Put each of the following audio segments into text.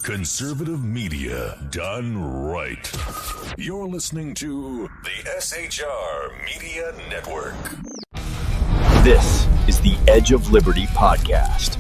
Conservative media done right. You're listening to the SHR Media Network. This is the Edge of Liberty podcast.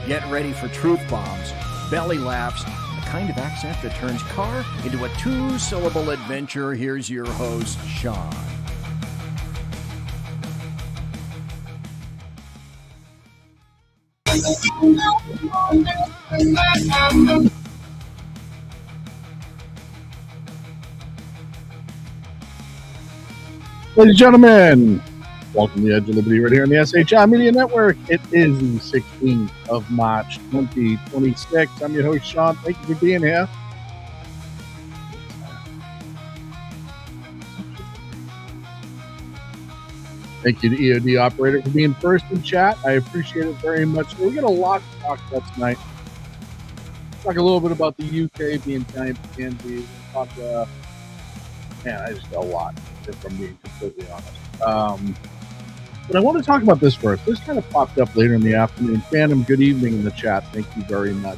Get ready for truth bombs, belly laughs, the kind of accent that turns car into a two-syllable adventure. Here's your host, Shaun. Ladies and gentlemen, welcome to the Edge of Liberty right here on the SHR Media Network. It is the 16th of March, 2026. I'm your host, Shaun. Thank you for being here. Thank you to EOD Operator for being first in chat. I appreciate it very much. We've got a lot to talk about tonight. Talk a little bit about the UK being giant pansies. Talk, man, I just got a lot, if I'm being completely honest. But I want to talk about this first. This kind of popped up later in the afternoon. Phantom, good evening in the chat. Thank you very much.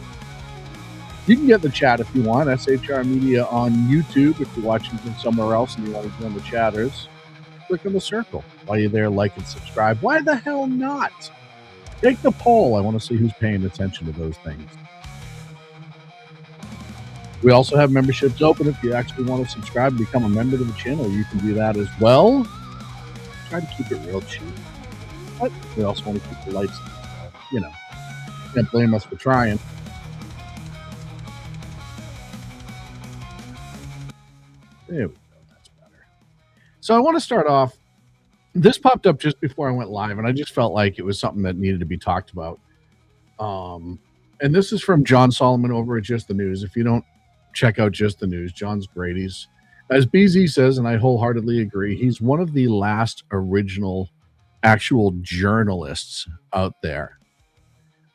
You can get the chat if you want. SHR Media on YouTube. If you're watching from somewhere else and you want to join the chatters, click on the circle. While you're there, like and subscribe. Why the hell not? Take the poll. I want to see who's paying attention to those things. We also have memberships open. If you actually want to subscribe and become a member to the channel, you can do that as well. Try to keep it real cheap. But we also want to keep the lights, can't blame us for trying. There we go. That's better. So I want to start off. This popped up just before I went live, and I just felt like it was something that needed to be talked about. And this is from John Solomon over at Just the News. If you don't check out Just the News, John's great. He's, as BZ says, and I wholeheartedly agree, he's one of the last original actual journalists out there.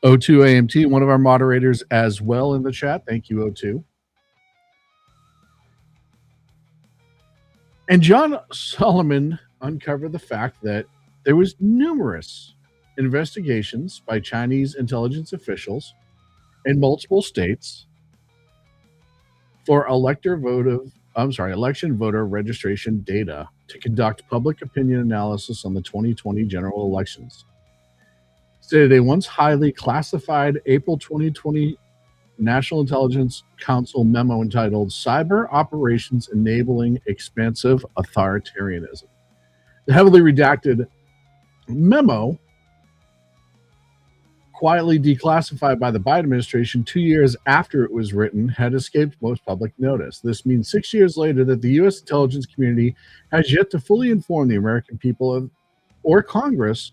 O2 AMT, one of our moderators as well in the chat. Thank you, O2. And John Solomon uncovered the fact that there was numerous investigations by Chinese intelligence officials in multiple states for election voter registration data to conduct public opinion analysis on the 2020 general elections. Stated a once highly classified April 2020 National Intelligence Council memo entitled Cyber Operations Enabling Expansive Authoritarianism. The heavily redacted memo, quietly declassified by the Biden administration 2 years after it was written, had escaped most public notice. This means 6 years later that the U.S. intelligence community has yet to fully inform the American people or Congress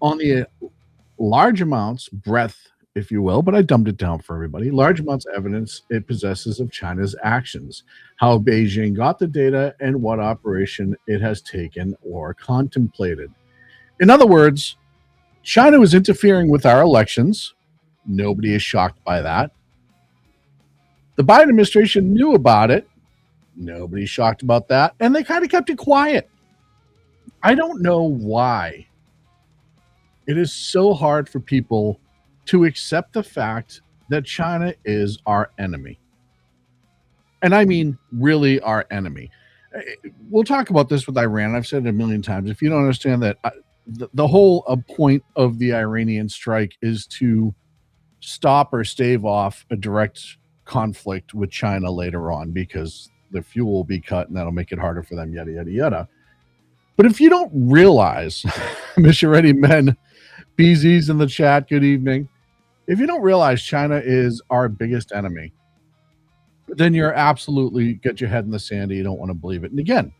on the large amounts, breadth, if you will, but I dumbed it down for everybody, large amounts of evidence it possesses of China's actions, how Beijing got the data, and what operation it has taken or contemplated. In other words, China was interfering with our elections. Nobody is shocked by that. The Biden administration knew about it. Nobody's shocked about that. And they kind of kept it quiet. I don't know why it is so hard for people to accept the fact that China is our enemy. And I mean, really our enemy. We'll talk about this with Iran. I've said it a million times. If you don't understand that, the whole point of the Iranian strike is to stop or stave off a direct conflict with China later on, because the fuel will be cut and that'll make it harder for them, yada, yada, yada. But if you don't realize, Mr. Ready Men, BZ's in the chat, good evening. If you don't realize China is our biggest enemy, then you're absolutely got your head in the sand and you don't want to believe it. And again,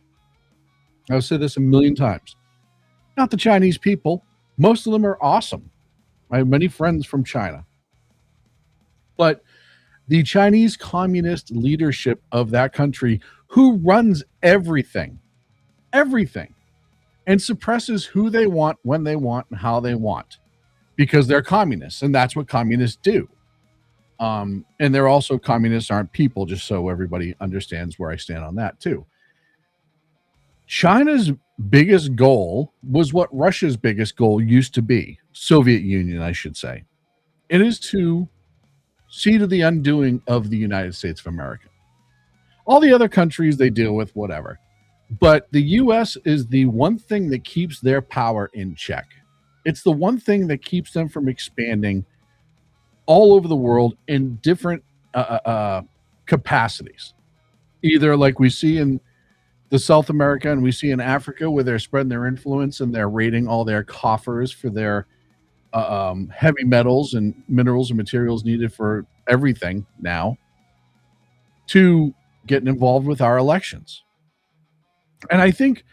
I've said this a million times. Not the Chinese people. Most of them are awesome. I have many friends from China. But the Chinese communist leadership of that country, who runs everything, and suppresses who they want, when they want, and how they want, because they're communists, and that's what communists do. And they're also, communists aren't people, just so everybody understands where I stand on that too. China's biggest goal was what Russia's biggest goal used to be, Soviet Union, I should say. It is to see to the undoing of the United States of America. All the other countries they deal with, whatever. But the U.S. is the one thing that keeps their power in check. It's the one thing that keeps them from expanding all over the world in different capacities. Either like we see in the South America and we see in Africa, where they're spreading their influence and they're raiding all their coffers for their heavy metals and minerals and materials needed for everything now, to getting involved with our elections. And I think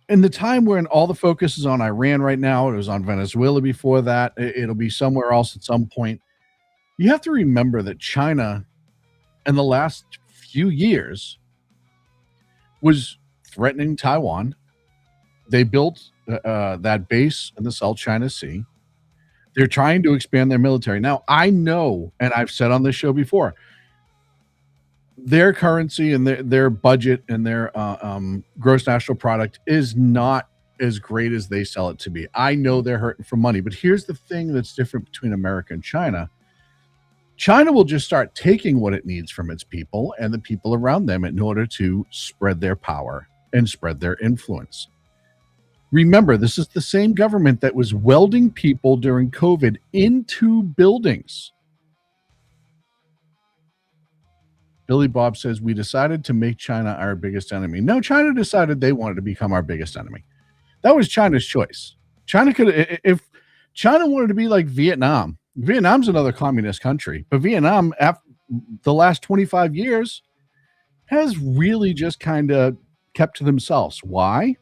in the time when all the focus is on Iran right now, it was on Venezuela before that, it'll be somewhere else at some point. You have to remember that China in the last few years was threatening Taiwan. They built that base in the South China Sea. They're trying to expand their military. Now, I know, and I've said on this show before, their currency and their budget and their gross national product is not as great as they sell it to be. I know they're hurting for money, but here's the thing that's different between America and China. China will just start taking what it needs from its people and the people around them in order to spread their power and spread their influence. Remember, this is the same government that was welding people during COVID into buildings. Billy Bob says, we decided to make China our biggest enemy. No, China decided they wanted to become our biggest enemy. That was China's choice. China could, if China wanted to be like Vietnam, Vietnam's another communist country, but Vietnam, after the last 25 years, has really just kind of kept to themselves. Why?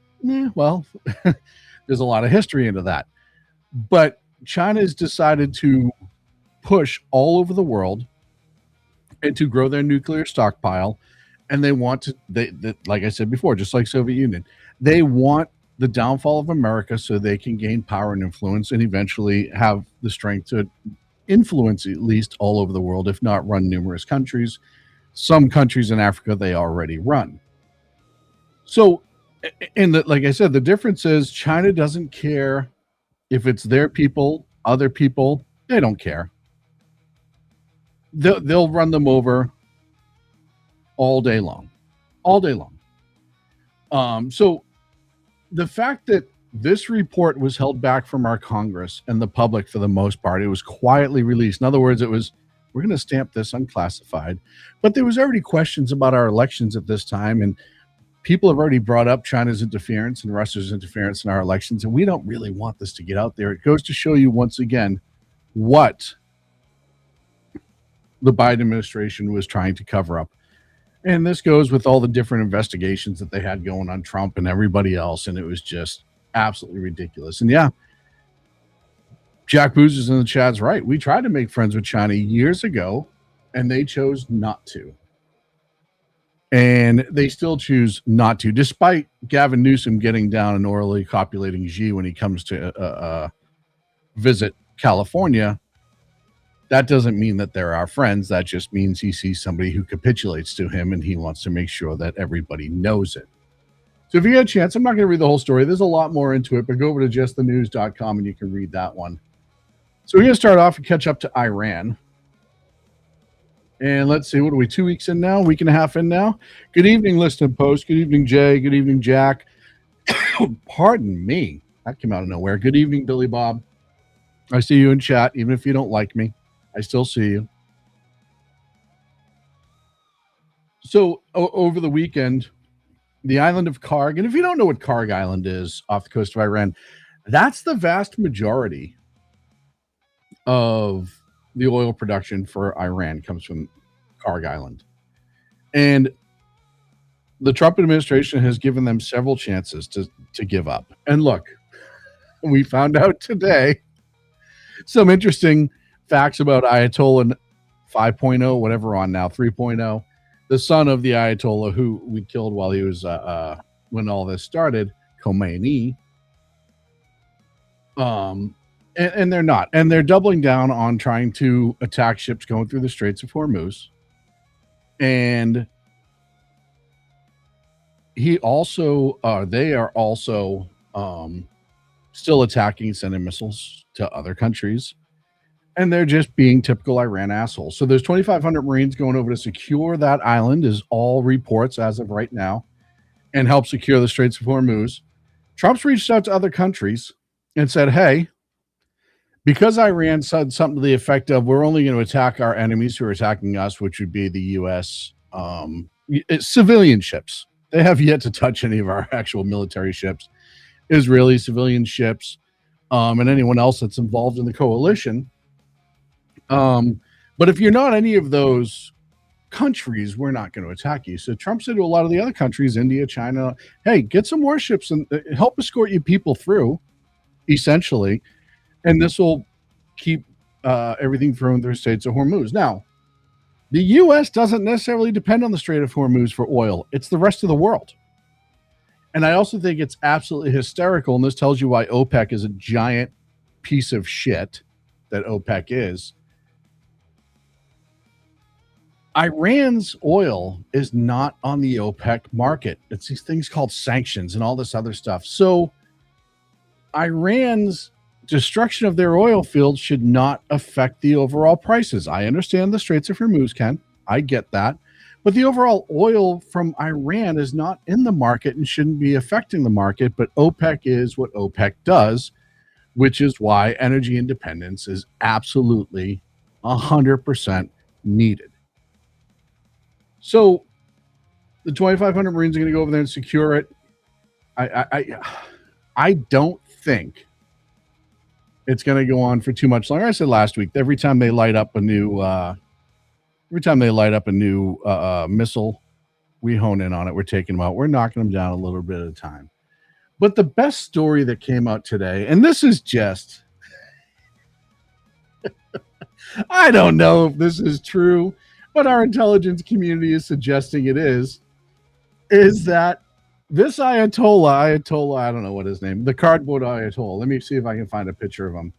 Well, there's a lot of history into that. But China's decided to push all over the world and to grow their nuclear stockpile. And they want to, like I said before, just like Soviet Union, they want the downfall of America so they can gain power and influence and eventually have the strength to influence at least all over the world, if not run numerous countries. Some countries in Africa they already run. So, like I said, the difference is China doesn't care if it's their people, other people, they don't care. They'll run them over all day long. So the fact that this report was held back from our Congress and the public for the most part, it was quietly released. In other words, it was, we're going to stamp this unclassified, but there was already questions about our elections at this time, and people have already brought up China's interference and Russia's interference in our elections, and we don't really want this to get out there. It goes to show you once again what the Biden administration was trying to cover up. And this goes with all the different investigations that they had going on Trump and everybody else, and it was just absolutely ridiculous. And yeah, Jack Boozer's in the chat's right. We tried to make friends with China years ago, and they chose not to. And they still choose not to, despite Gavin Newsom getting down and orally copulating Xi when he comes to visit California. That doesn't mean that they're our friends. That just means he sees somebody who capitulates to him, and he wants to make sure that everybody knows it. So if you get a chance, I'm not going to read the whole story. There's a lot more into it, but go over to justthenews.com and you can read that one. So we're going to start off and catch up to Iran. And let's see, what are we, 2 weeks in now? Week and a half in now? Good evening, Listen Post. Good evening, Jay. Good evening, Jack. Pardon me. That came out of nowhere. Good evening, Billy Bob. I see you in chat, even if you don't like me. I still see you. So over the weekend, the island of Kharg, and if you don't know what Kharg Island is off the coast of Iran, that's the vast majority of the oil production for Iran comes from Kharg Island. And the Trump administration has given them several chances to give up. And look, we found out today some interesting facts about Ayatollah 5.0, whatever we're on now, 3.0, the son of the Ayatollah who we killed while he was when all this started, Khomeini. And they're not, and they're doubling down on trying to attack ships going through the Straits of Hormuz. And they are also still attacking, sending missiles to other countries, and they're just being typical Iran assholes. So there's 2,500 Marines going over to secure that island, is all reports as of right now, and help secure the Straits of Hormuz. Trump's reached out to other countries and said, hey, because Iran said something to the effect of, we're only going to attack our enemies who are attacking us, which would be the U.S. Civilian ships. They have yet to touch any of our actual military ships. Israeli civilian ships, and anyone else that's involved in the coalition. But if you're not any of those countries, we're not going to attack you. So Trump said to a lot of the other countries, India, China, hey, get some warships and help escort you people through, essentially. And this will keep everything through the Straits of Hormuz. Now, the U.S. doesn't necessarily depend on the Strait of Hormuz for oil. It's the rest of the world. And I also think it's absolutely hysterical, and this tells you why OPEC is a giant piece of shit that OPEC is. Iran's oil is not on the OPEC market. It's these things called sanctions and all this other stuff. So Iran's destruction of their oil fields should not affect the overall prices. I understand the Straits of Hormuz, Ken. I get that. But the overall oil from Iran is not in the market and shouldn't be affecting the market. But OPEC is what OPEC does, which is why energy independence is absolutely 100% needed. So the 2,500 Marines are going to go over there and secure it. I don't think it's going to go on for too much longer. I said last week, every time they light up a new missile, we hone in on it. We're taking them out. We're knocking them down a little bit at a time. But the best story that came out today, and this is just, I don't know if this is true, but our intelligence community is suggesting it is that this Ayatollah, I don't know what his name, the cardboard Ayatollah. Let me see if I can find a picture of him.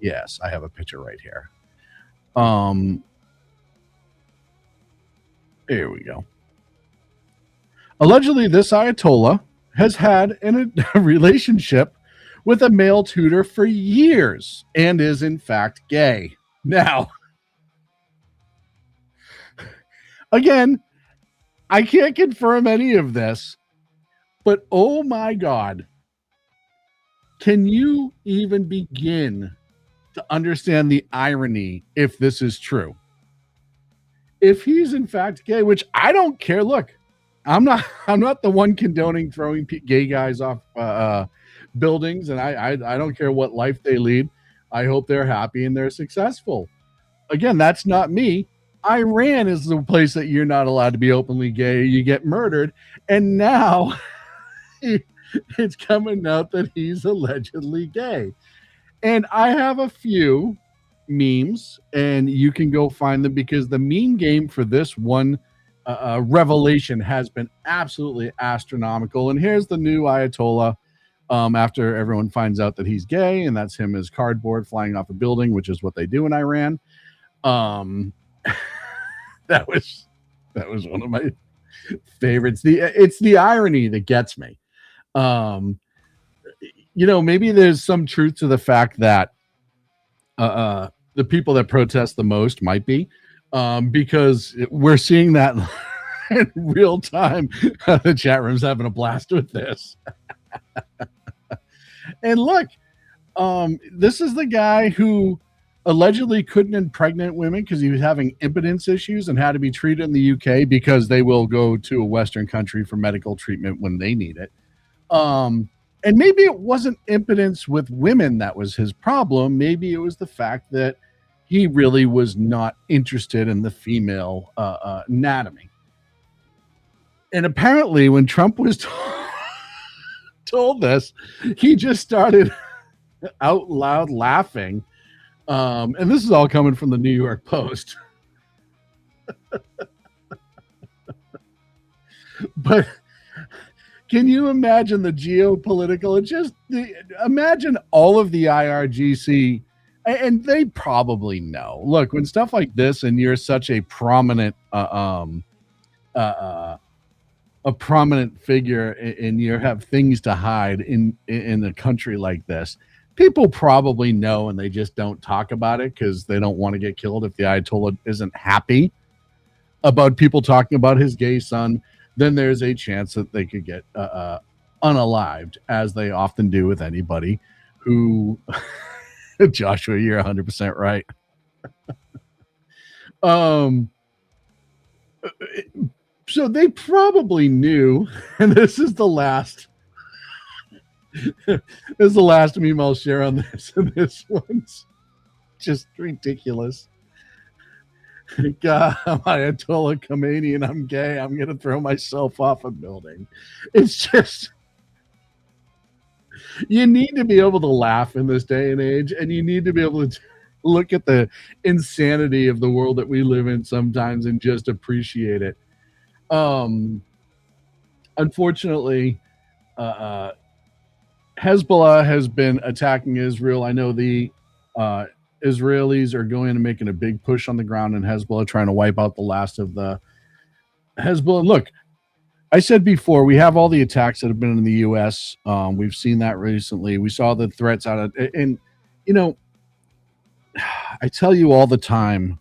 Yes, I have a picture right here. Here we go. Allegedly, this Ayatollah has had a relationship with a male tutor for years and is in fact gay. Now, again, I can't confirm any of this, but oh my God, can you even begin to understand the irony if this is true? If he's in fact gay, which I don't care. Look, I'm not the one condoning throwing gay guys off buildings, and I don't care what life they lead. I hope they're happy and they're successful. Again, that's not me. Iran is the place that you're not allowed to be openly gay. You get murdered. And now it's coming out that he's allegedly gay. And I have a few memes, and you can go find them because the meme game for this one revelation has been absolutely astronomical. And here's the new Ayatollah after everyone finds out that he's gay, and that's him as cardboard flying off a building, which is what they do in Iran. That was one of my favorites. It's the irony that gets me. Maybe there's some truth to the fact that the people that protest the most might be, because we're seeing that in real time. The chat room's having a blast with this. And look, this is the guy who allegedly couldn't impregnate women because he was having impotence issues and had to be treated in the UK because they will go to a Western country for medical treatment when they need it. And maybe it wasn't impotence with women that was his problem. Maybe it was the fact that he really was not interested in the female anatomy. And apparently when Trump was told this, he just started out loud laughing And this is all coming from the New York Post. But can you imagine the geopolitical? Imagine all of the IRGC, and they probably know. Look, when stuff like this, and you're such a prominent, a prominent figure, and you have things to hide in a country like this, people probably know, and they just don't talk about it because they don't want to get killed. If the Ayatollah isn't happy about people talking about his gay son, then there's a chance that they could get unalived, as they often do with anybody who Joshua, you're 100% right. So they probably knew, and this is the last meme I'll share on this, and this one's just ridiculous. God, I'm Ayatollah Khomeini and I'm gay. I'm going to throw myself off a building. It's just, you need to be able to laugh in this day and age, and you need to be able to look at the insanity of the world that we live in sometimes and just appreciate it. Unfortunately, Hezbollah has been attacking Israel. I know the Israelis are going and making a big push on the ground in Hezbollah, trying to wipe out the last of the Hezbollah. Look, I said before, we have all the attacks that have been in the U.S. We've seen that recently. We saw the threats out of, and you know, I tell you all the time,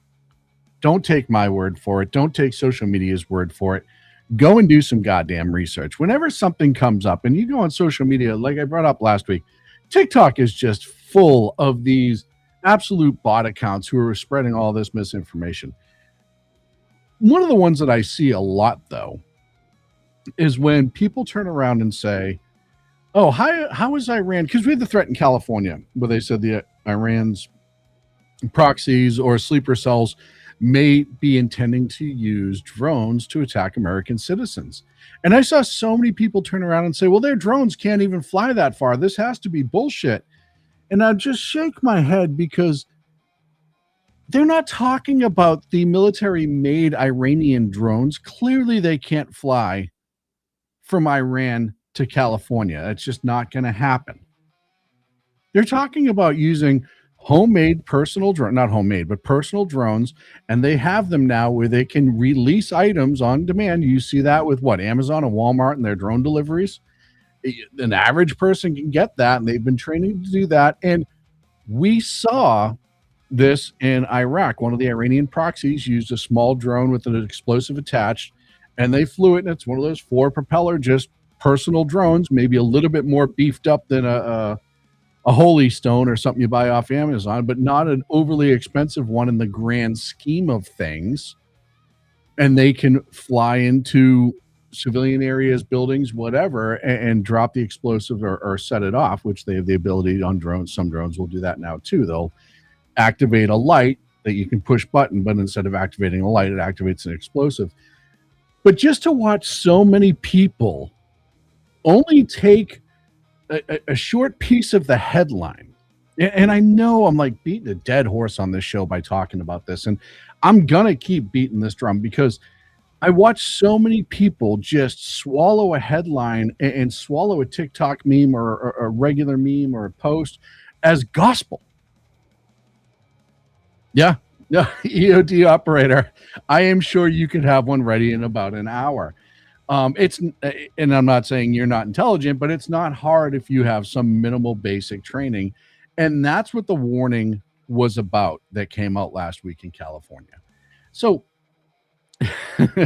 don't take my word for it. Don't take social media's word for it. Go and do some goddamn research. Whenever something comes up, and you go on social media, like I brought up last week, TikTok is just full of these absolute bot accounts who are spreading all this misinformation. One of the ones that I see a lot, though, is when people turn around and say, oh, how is Iran? Because we had the threat in California where they said the Iran's proxies or sleeper cells may be intending to use drones to attack American citizens. And I saw so many people turn around and say, well, their drones can't even fly that far. This has to be bullshit. And I just shake my head because they're not talking about the military-made Iranian drones. Clearly, they can't fly from Iran to California. It's just not going to happen. They're talking about using homemade personal drone, not homemade, but personal drones, and they have them now where they can release items on demand. You see that with what, Amazon and Walmart and their drone deliveries. An average person can get that, and they've been training to do that. And we saw this in Iraq. One of the Iranian proxies used a small drone with an explosive attached, and they flew it, and it's one of those 4-propeller, just personal drones, maybe a little bit more beefed up than a Holy Stone or something you buy off Amazon, but not an overly expensive one in the grand scheme of things. And they can fly into civilian areas, buildings, whatever, and drop the explosive or set it off, which they have the ability on drones. Some drones will do that now too. They'll activate a light that you can push button, but instead of activating a light, it activates an explosive. But just to watch so many people only take a short piece of the headline, and I know I'm like beating a dead horse on this show by talking about this, and I'm gonna keep beating this drum because I watch so many people just swallow a headline and swallow a TikTok meme or a regular meme or a post as gospel. Yeah, EOD operator, I am sure you could have one ready in about an hour. And I'm not saying you're not intelligent, but it's not hard if you have some minimal basic training. And that's what the warning was about that came out last week in California. So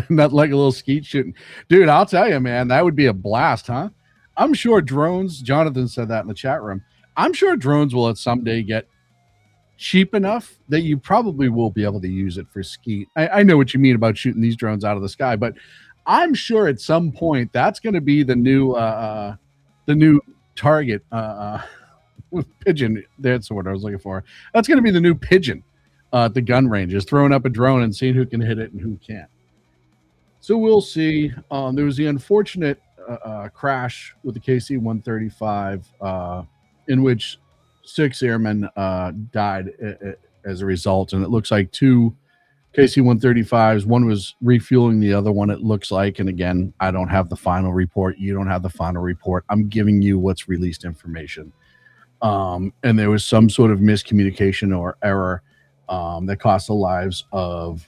not like a little skeet shooting. Dude, I'll tell you, man, that would be a blast, huh? I'm sure drones, Jonathan said that in the chat room, I'm sure drones will at someday get cheap enough that you probably will be able to use it for skeet. I know what you mean about shooting these drones out of the sky, but I'm sure at some point that's going to be the new target. Pigeon. That's what I was looking for. That's going to be the new pigeon at the gun ranges, throwing up a drone and seeing who can hit it and who can't. So we'll see. There was the unfortunate crash with the KC-135 in which 6 airmen died as a result, and it looks like 2 KC-135s. One was refueling the other one, it looks like. And again, I don't have the final report. You don't have the final report. I'm giving you what's released information. And there was some sort of miscommunication or error that cost the lives of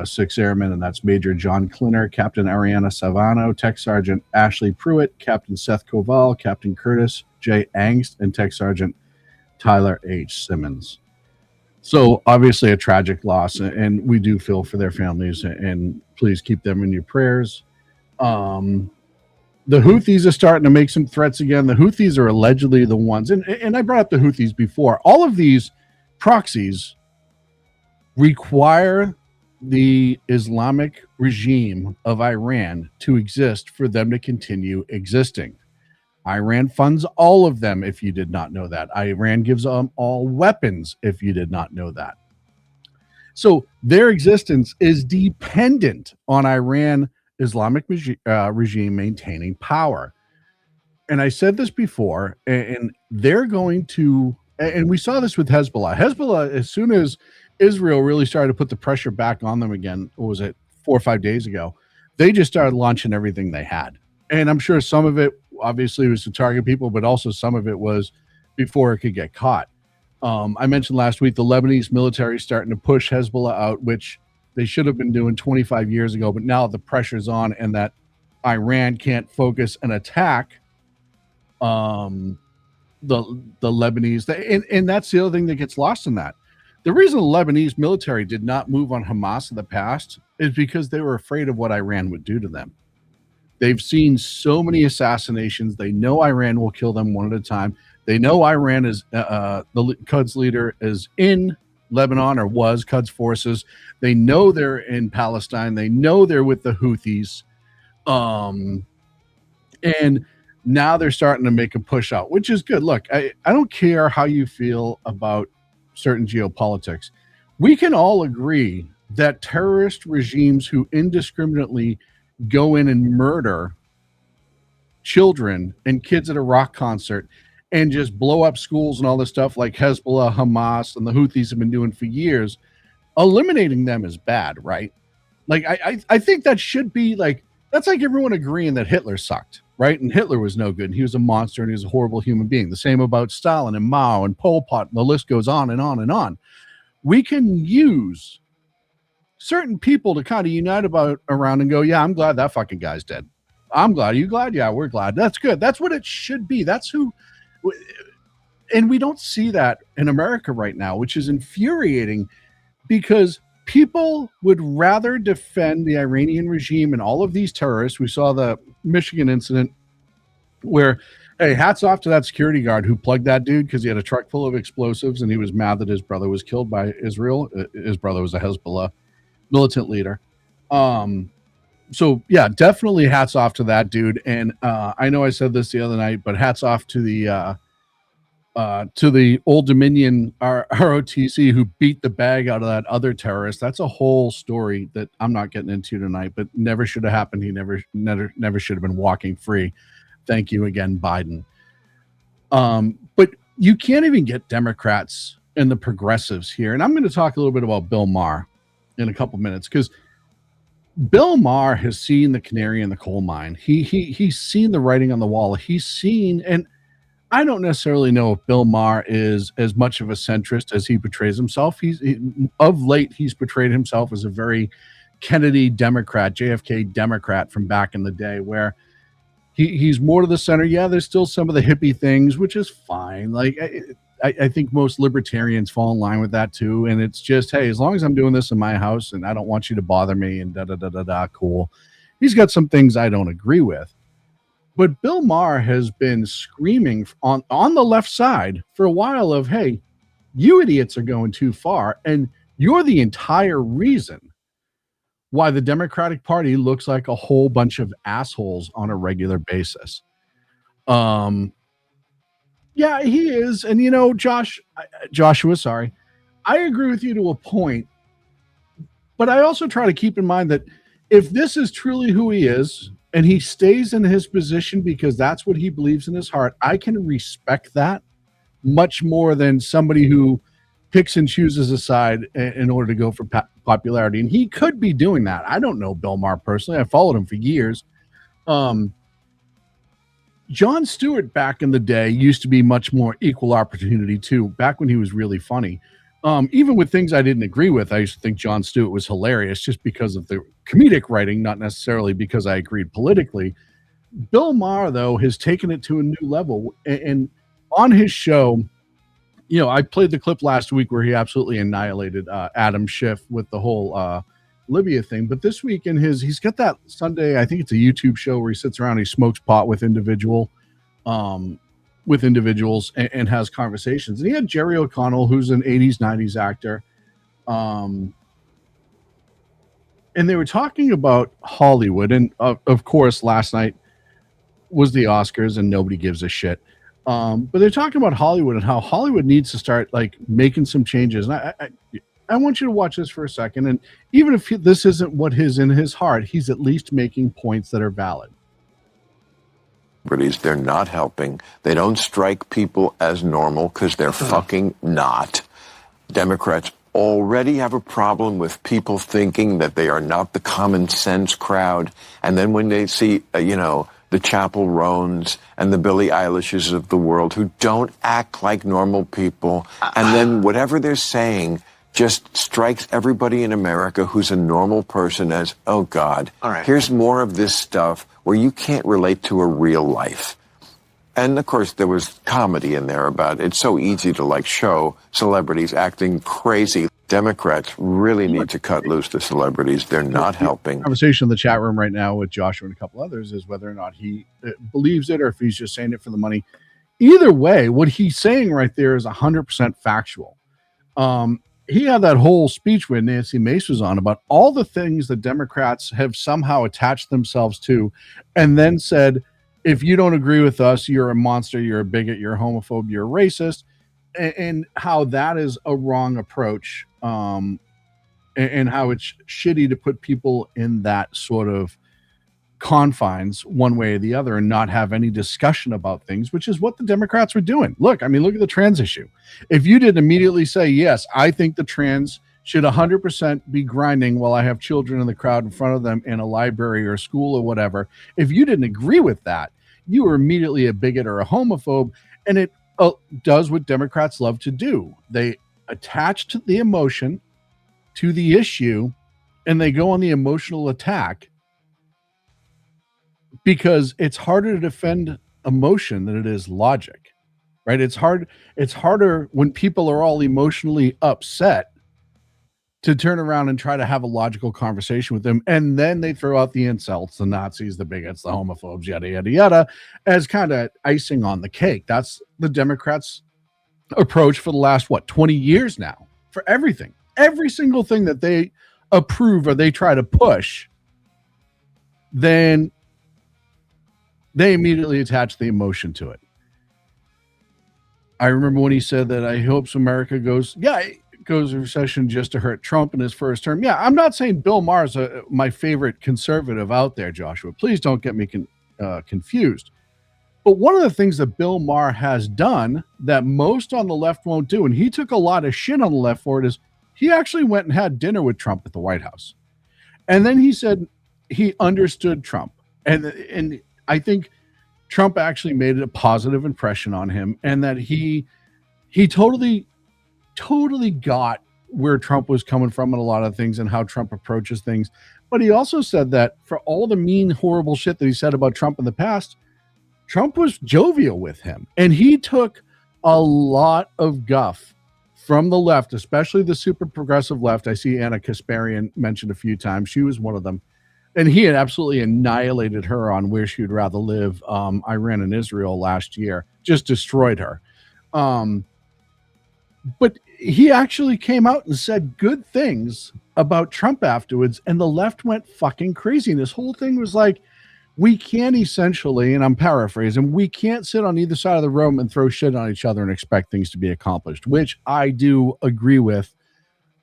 6 airmen, and that's Major John Klinner, Captain Ariana Savano, Tech Sergeant Ashley Pruitt, Captain Seth Koval, Captain Curtis J. Angst, and Tech Sergeant Tyler H. Simmons. So obviously a tragic loss, and we do feel for their families, and please keep them in your prayers. The Houthis are starting to make some threats again. The Houthis are allegedly the ones, and I brought up the Houthis before. All of these proxies require the Islamic regime of Iran to exist for them to continue existing. Iran funds all of them, if you did not know that. Iran gives them all weapons, if you did not know that. So their existence is dependent on Iran Islamic regime maintaining power. And I said this before, and they're going to, and we saw this with Hezbollah. Hezbollah, as soon as Israel really started to put the pressure back on them again, what was it, 4 or 5 days ago, they just started launching everything they had. And I'm sure some of it obviously was to target people, but also some of it was before it could get caught. I mentioned last week the Lebanese military starting to push Hezbollah out, which they should have been doing 25 years ago, but now the pressure's on, and that Iran can't focus and attack the Lebanese. And that's the other thing that gets lost in that. The reason the Lebanese military did not move on Hamas in the past is because they were afraid of what Iran would do to them. They've seen so many assassinations. They know Iran will kill them one at a time. They know Iran is the Quds leader is in Lebanon, or was Quds forces. They know they're in Palestine. They know they're with the Houthis. And now they're starting to make a push out, which is good. Look, I don't care how you feel about certain geopolitics. We can all agree that terrorist regimes who indiscriminately go in and murder children and kids at a rock concert and just blow up schools and all this stuff like Hezbollah, Hamas, and the Houthis have been doing for years, eliminating them is bad, right? Like, I think that should be like, that's like everyone agreeing that Hitler sucked, right? And Hitler was no good. And he was a monster and he was a horrible human being. The same about Stalin and Mao and Pol Pot, and the list goes on and on and on. We can use certain people to kind of unite around and go, yeah, I'm glad that fucking guy's dead. I'm glad. Are you glad? Yeah, we're glad. That's good. That's what it should be. That's who. And we don't see that in America right now, which is infuriating, because people would rather defend the Iranian regime and all of these terrorists. We saw the Michigan incident where, hey, hats off to that security guard who plugged that dude because he had a truck full of explosives and he was mad that his brother was killed by Israel. His brother was a Hezbollah militant leader. So yeah, definitely hats off to that dude. And I know I said this the other night, but hats off to the Old Dominion ROTC who beat the bag out of that other terrorist. That's a whole story that I'm not getting into tonight, but never should have happened. He never should have been walking free. Thank you again, Biden. But you can't even get Democrats and the progressives here. And I'm going to talk a little bit about Bill Maher in a couple minutes, because Bill Maher has seen the canary in the coal mine. He's seen the writing on the wall. He's seen, and I don't necessarily know if Bill Maher is as much of a centrist as he portrays himself. Of late, he's portrayed himself as a very Kennedy Democrat, JFK Democrat from back in the day, where he's more to the center. Yeah, there's still some of the hippie things, which is fine. Like, I think most libertarians fall in line with that too. And it's just, hey, as long as I'm doing this in my house and I don't want you to bother me and cool. He's got some things I don't agree with. But Bill Maher has been screaming on the left side for a while of, hey, you idiots are going too far. And you're the entire reason why the Democratic Party looks like a whole bunch of assholes on a regular basis. Yeah, he is. And, you know, Joshua, sorry, I agree with you to a point. But I also try to keep in mind that if this is truly who he is, and he stays in his position because that's what he believes in his heart, I can respect that much more than somebody who picks and chooses a side in order to go for popularity. And he could be doing that. I don't know Bill Maher personally. I followed him for years. Jon Stewart back in the day used to be much more equal opportunity too, back when he was really funny. Even with things I didn't agree with, I used to think Jon Stewart was hilarious just because of the comedic writing, not necessarily because I agreed politically. Bill Maher, though, has taken it to a new level. And on his show, you know, I played the clip last week where he absolutely annihilated Adam Schiff with the whole Libya thing. But this week he's got that Sunday, I think it's a YouTube show where he sits around, he smokes pot with individuals and has conversations. And he had Jerry O'Connell, who's an 80s, 90s actor. And they were talking about Hollywood. And of course, last night was the Oscars and nobody gives a shit. But they're talking about Hollywood and how Hollywood needs to start like making some changes. And I want you to watch this for a second. And even if this isn't what is in his heart, he's at least making points that are valid. They're not helping. They don't strike people as normal because they're fucking not. Democrats already have a problem with people thinking that they are not the common sense crowd. And then when they see, the Chapel Roans and the Billie Eilishes of the world who don't act like normal people, and then whatever they're saying just strikes everybody in America who's a normal person as, oh God, all right, here's more of this stuff where you can't relate to a real life. And of course there was comedy in there about it's so easy to show celebrities acting crazy. Democrats really need to cut loose the celebrities. They're not helping. Conversation in the chat room right now with Joshua and a couple others is whether or not he believes it or if he's just saying it for the money. Either way, what he's saying right there is 100% factual. He had that whole speech when Nancy Mace was on about all the things that Democrats have somehow attached themselves to and then said, if you don't agree with us, you're a monster, you're a bigot, you're a homophobe, you're a racist, and how that is a wrong approach. And how it's shitty to put people in that sort of confines one way or the other and not have any discussion about things, which is what the Democrats were doing. Look at the trans issue. If you didn't immediately say, yes, I think the trans should 100% be grinding while I have children in the crowd in front of them in a library or school or whatever, if you didn't agree with that, you were immediately a bigot or a homophobe. And it does what Democrats love to do. They attach to the emotion to the issue and they go on the emotional attack because it's harder to defend emotion than it is logic, right? It's harder when people are all emotionally upset to turn around and try to have a logical conversation with them. And then they throw out the insults, the Nazis, the bigots, the homophobes, yada, yada, yada, as kind of icing on the cake. That's the Democrats' approach for the last, 20 years now for everything. Every single thing that they approve or they try to push, then they immediately attach the emotion to it. I remember when he said that I hope America goes in recession just to hurt Trump in his first term. Yeah, I'm not saying Bill Maher's my favorite conservative out there, Joshua. Please don't get me confused. But one of the things that Bill Maher has done that most on the left won't do, and he took a lot of shit on the left for it, is he actually went and had dinner with Trump at the White House. And then he said he understood Trump. And I think Trump actually made a positive impression on him, and that he totally got where Trump was coming from and a lot of things and how Trump approaches things. But he also said that for all the mean, horrible shit that he said about Trump in the past, Trump was jovial with him. And he took a lot of guff from the left, especially the super progressive left. I see Anna Kasparian mentioned a few times. She was one of them. And he had absolutely annihilated her on where she would rather live. Iran and Israel last year, just destroyed her. But he actually came out and said good things about Trump afterwards, and the left went fucking crazy. And this whole thing was like, we can't essentially, and I'm paraphrasing, we can't sit on either side of the room and throw shit on each other and expect things to be accomplished, which I do agree with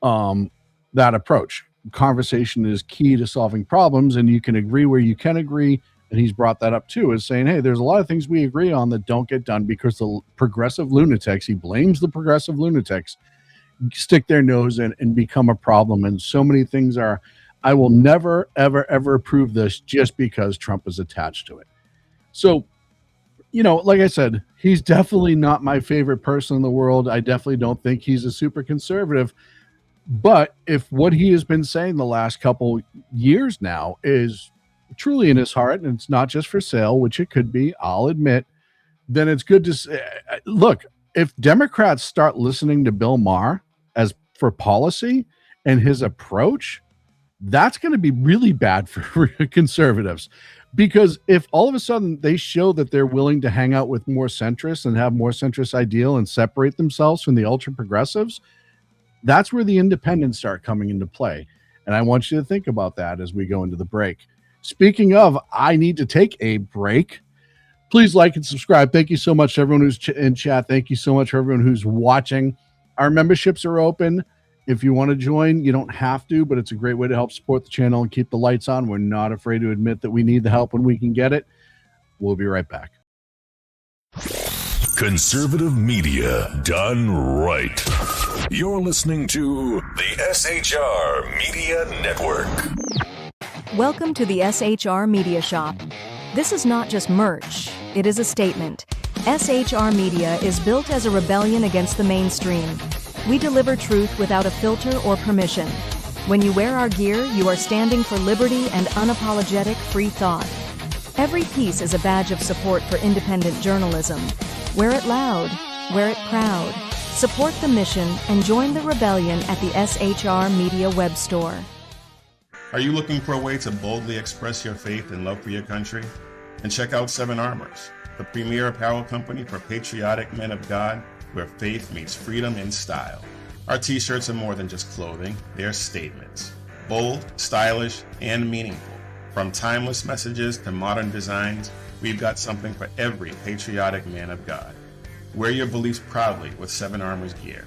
that approach. Conversation is key to solving problems, and you can agree where you can agree and he's brought that up too, is saying, hey, there's a lot of things we agree on that don't get done because the progressive lunatics, he blames the progressive lunatics, stick their nose in and become a problem. And so many things are, I will never, ever, ever approve this just because Trump is attached to it. So, like I said, he's definitely not my favorite person in the world. I definitely don't think he's a super conservative. But if what he has been saying the last couple years now is truly in his heart, and it's not just for sale, which it could be, I'll admit, then it's good to say, look, if Democrats start listening to Bill Maher as for policy and his approach, that's going to be really bad for conservatives. Because if all of a sudden they show that they're willing to hang out with more centrists and have more centrist ideal and separate themselves from the ultra progressives, that's where the independents start coming into play. And I want you to think about that as we go into the break. Speaking of, I need to take a break. Please like and subscribe. Thank you so much to everyone who's in chat. Thank you so much for everyone who's watching. Our memberships are open. If you want to join, you don't have to, but it's a great way to help support the channel and keep the lights on. We're not afraid to admit that we need the help when we can get it. We'll be right back. Conservative media done right. You're listening to the SHR Media Network. Welcome to the SHR Media Shop. This is not just merch, it is a statement. SHR Media is built as a rebellion against the mainstream. We deliver truth without a filter or permission. When you wear our gear, you are standing for liberty and unapologetic free thought. Every piece is a badge of support for independent journalism. Wear it loud, wear it proud. Support the mission and join the rebellion at the SHR Media web store. Are you looking for a way to boldly express your faith and love for your country? And check out Seven Armors, the premier apparel company for patriotic men of God, where faith meets freedom in style. Our t-shirts are more than just clothing, they're statements. Bold, stylish, and meaningful. From timeless messages to modern designs, we've got something for every patriotic man of God. Wear your beliefs proudly with Seven Armors gear.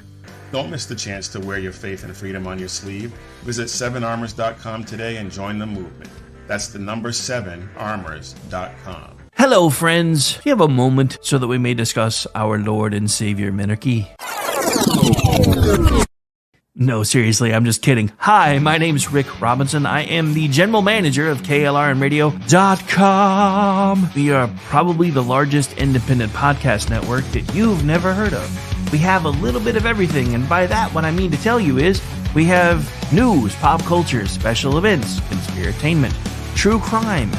Don't miss the chance to wear your faith and freedom on your sleeve. Visit 7armors.com today and join the movement. That's the number 7armors.com. Hello, friends. Do you have a moment so that we may discuss our Lord and Savior Minarchy? No, seriously, I'm just kidding. Hi, my name's Rick Robinson. I am the general manager of KLRNradio.com. We are probably the largest independent podcast network that you've never heard of. We have a little bit of everything, and by that, what I mean to tell you is we have news, pop culture, special events, conspiratainment, true crime,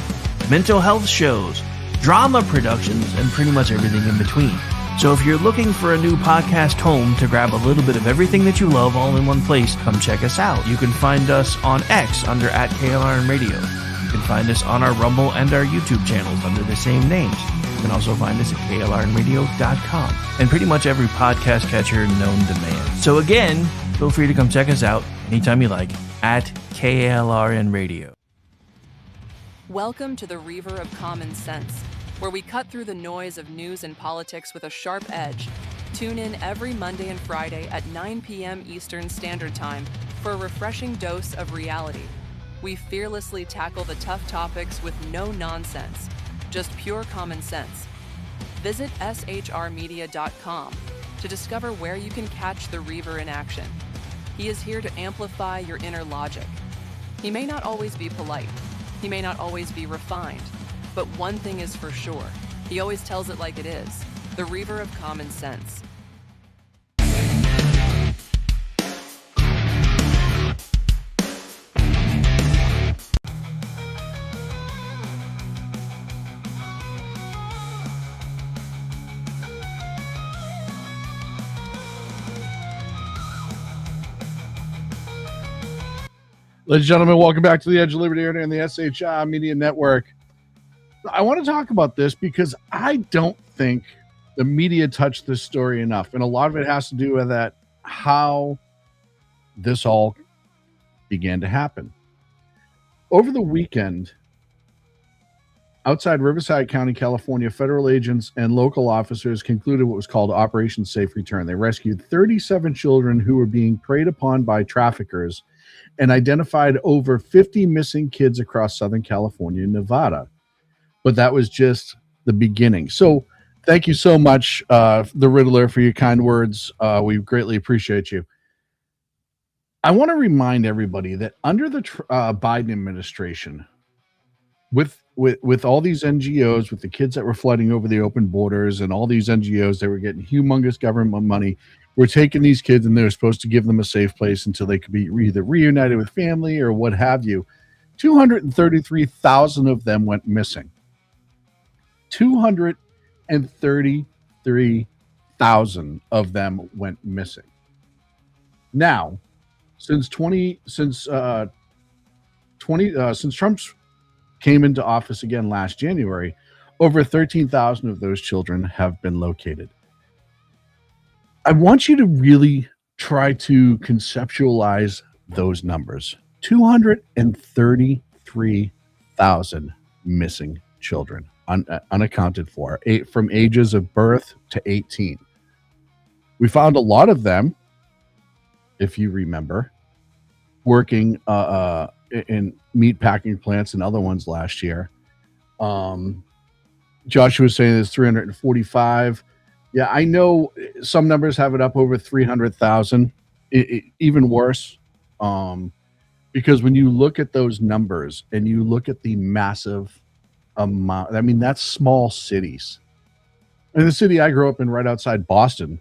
mental health shows, drama productions, and pretty much everything in between. So if you're looking for a new podcast home to grab a little bit of everything that you love all in one place, come check us out. You can find us on X under @KLRNradio. You can find us on our Rumble and our YouTube channels under the same names. You can also find us at KLRNradio.com and pretty much every podcast catcher known to man. So again, feel free to come check us out anytime you like at KLRNradio. Welcome to the Reaver of Common Sense, where we cut through the noise of news and politics with a sharp edge. Tune in every Monday and Friday at 9 p.m. Eastern Standard Time for a refreshing dose of reality. We fearlessly tackle the tough topics with no nonsense, just pure common sense. Visit shrmedia.com to discover where you can catch the Reaver in action. He is here to amplify your inner logic. He may not always be polite. He may not always be refined. But one thing is for sure, he always tells it like it is. The Reaver of Common Sense. Ladies and gentlemen, welcome back to the Edge of Liberty here on the SHI Media Network. I want to talk about this because I don't think the media touched this story enough. And a lot of it has to do with that, how this all began to happen. Over the weekend, outside Riverside County, California, federal agents and local officers concluded what was called Operation Safe Return. They rescued 37 children who were being preyed upon by traffickers and identified over 50 missing kids across Southern California and Nevada. but that was just the beginning. So thank you so much, the Riddler, for your kind words. We greatly appreciate you. I want to remind everybody that under the Biden administration, with all these NGOs, with the kids that were flooding over the open borders, and all these NGOs that were getting humongous government money, we're taking these kids and they're supposed to give them a safe place until they could be either reunited with family or what have you. 233,000 of them went missing. 233,000 of them went missing. Now, since Trump's came into office again last January, over 13,000 of those children have been located. I want you to really try to conceptualize those numbers. 233,000 missing children, unaccounted for, from ages of birth to 18. We found a lot of them, if you remember, working in meat packing plants and other ones last year. Joshua was saying there's 345. Yeah, I know some numbers have it up over 300,000. Even worse, because when you look at those numbers and you look at the massive amount, I mean, that's small cities. And the city I grew up in right outside Boston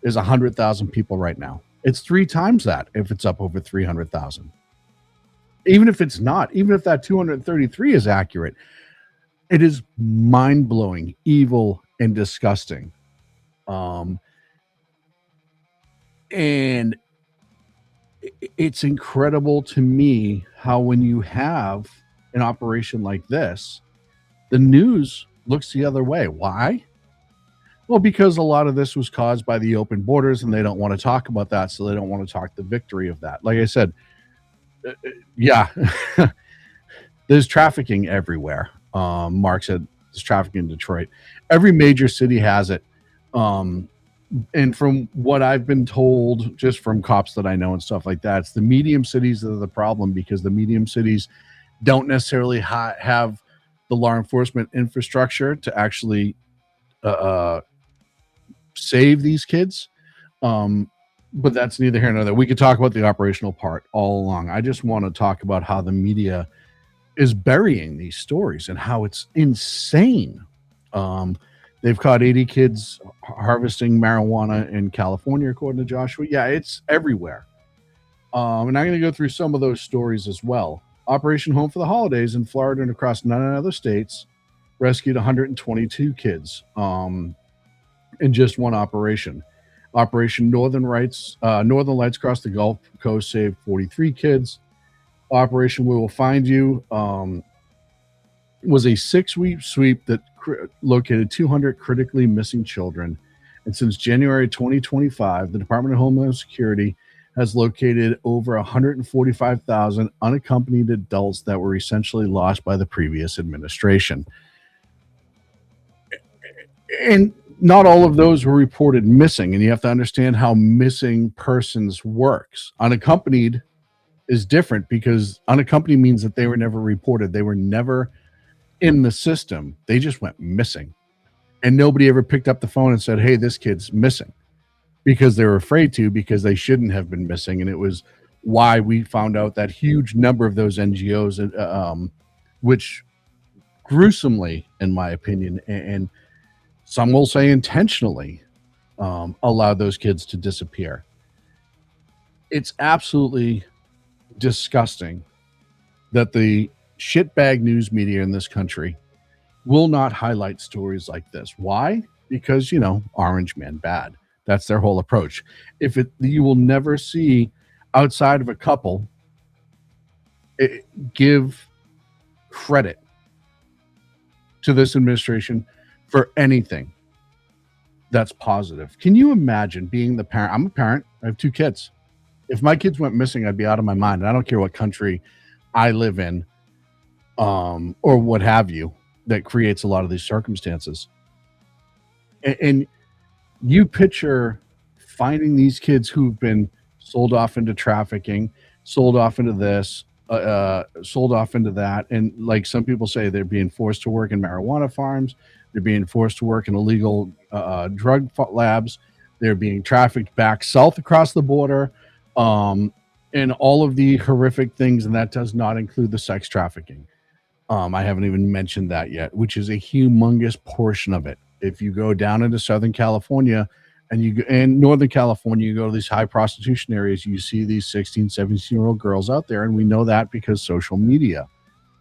is 100,000 people right now. It's 3 times that if it's up over 300,000. Even if it's not, even if that 233 is accurate, it is mind-blowing, evil, and disgusting. And it's incredible to me how when you have an operation like this, the news looks the other way. Why? Well, because a lot of this was caused by the open borders, and they don't want to talk about that, so they don't want to talk the victory of that. Like I said, yeah, there's trafficking everywhere. Mark said there's trafficking in Detroit. Every major city has it. And from what I've been told, just from cops that I know and stuff like that, it's the medium cities that are the problem, because the medium cities don't necessarily have the law enforcement infrastructure to actually save these kids. But that's neither here nor there. We could talk about the operational part all along. I just want to talk about how the media is burying these stories and how it's insane. They've caught 80 kids harvesting marijuana in California, according to Joshua. Yeah, it's everywhere. And I'm going to go through some of those stories as well. Operation Home for the Holidays in Florida and across 9 other states rescued 122 kids in just one operation. Operation Northern Lights across the Gulf Coast saved 43 kids. Operation We Will Find You was a 6-week sweep that located 200 critically missing children. And since January 2025, the Department of Homeland Security has located over 145,000 unaccompanied adults that were essentially lost by the previous administration. And not all of those were reported missing, and you have to understand how missing persons works. Unaccompanied is different, because unaccompanied means that they were never reported. They were never in the system. They just went missing. And nobody ever picked up the phone and said, hey, this kid's missing, because they were afraid to, because they shouldn't have been missing. And it was why we found out that huge number of those NGOs, which gruesomely, in my opinion, and some will say intentionally, allowed those kids to disappear. It's absolutely disgusting that the shitbag news media in this country will not highlight stories like this. Why? Because, Orange Man bad. That's their whole approach. You will never see, outside of a couple, give credit to this administration for anything that's positive. Can you imagine being the parent? I'm a parent. I have 2 kids. If my kids went missing, I'd be out of my mind. I don't care what country I live in, or what have you, that creates a lot of these circumstances. And you picture finding these kids who've been sold off into trafficking, sold off into this, sold off into that. And like some people say, they're being forced to work in marijuana farms. They're being forced to work in illegal drug labs. They're being trafficked back south across the border, and all of the horrific things. And that does not include the sex trafficking. I haven't even mentioned that yet, which is a humongous portion of it. If you go down into Southern California and Northern California, you go to these high prostitution areas, you see these 16, 17-year-old girls out there. And we know that because social media,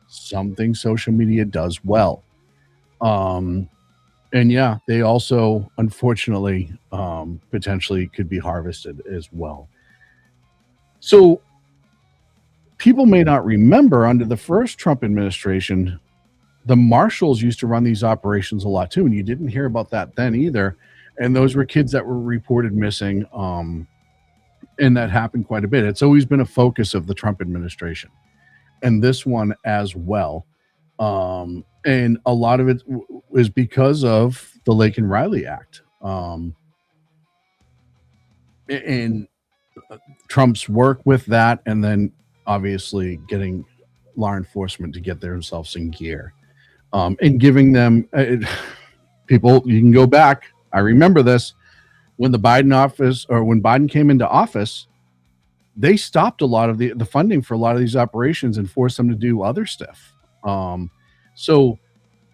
something social media does well. And yeah, they also, unfortunately, potentially could be harvested as well. So people may not remember, under the first Trump administration, the marshals used to run these operations a lot too, and you didn't hear about that then either. And those were kids that were reported missing, and that happened quite a bit. It's always been a focus of the Trump administration, and this one as well. And a lot of it is because of the Lake and Riley Act, and Trump's work with that, and then obviously getting law enforcement to get themselves in gear, and giving them people. You can go back. I remember this when the Biden office, or when Biden came into office, they stopped a lot of the funding for a lot of these operations and forced them to do other stuff. So,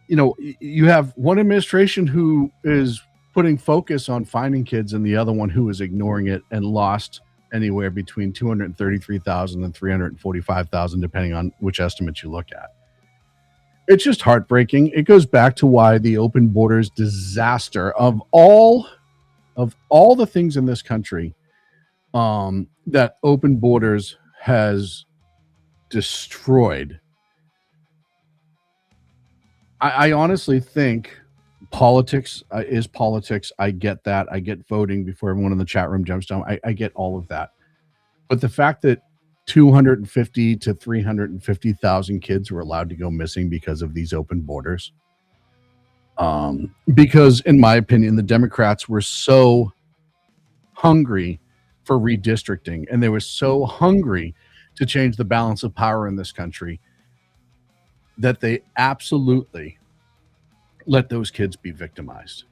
you know, you have one administration who is putting focus on finding kids and the other one who is ignoring it and lost anywhere between 233,000 and 345,000, depending on which estimates you look at. It's just heartbreaking. It goes back to why the open borders disaster of all the things in this country, that open borders has destroyed. I honestly think politics is politics. I get that. I get voting before everyone in the chat room jumps down. I get all of that. But the fact that 250 to 350,000 kids were allowed to go missing because of these open borders. Because in my opinion, the Democrats were so hungry for redistricting, and they were so hungry to change the balance of power in this country, that they absolutely let those kids be victimized.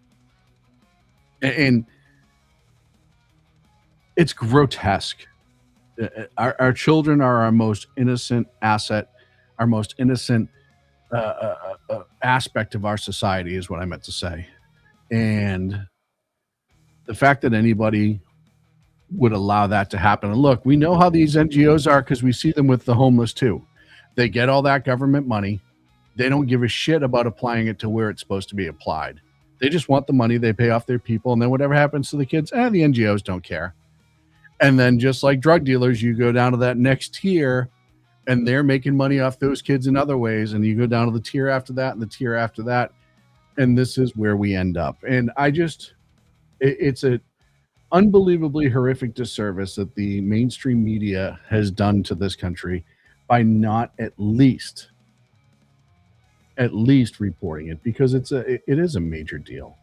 And it's grotesque. Our children are our most innocent asset, our most innocent aspect of our society, is what I meant to say. And the fact that anybody would allow that to happen. And look, we know how these NGOs are because we see them with the homeless too. They get all that government money. They don't give a shit about applying it to where it's supposed to be applied. They just want the money. They pay off their people. And then whatever happens to the kids, the NGOs don't care. And then just like drug dealers, you go down to that next tier and they're making money off those kids in other ways. And you go down to the tier after that and the tier after that. And this is where we end up. And it's an unbelievably horrific disservice that the mainstream media has done to this country by not at least reporting it, because it is a major deal.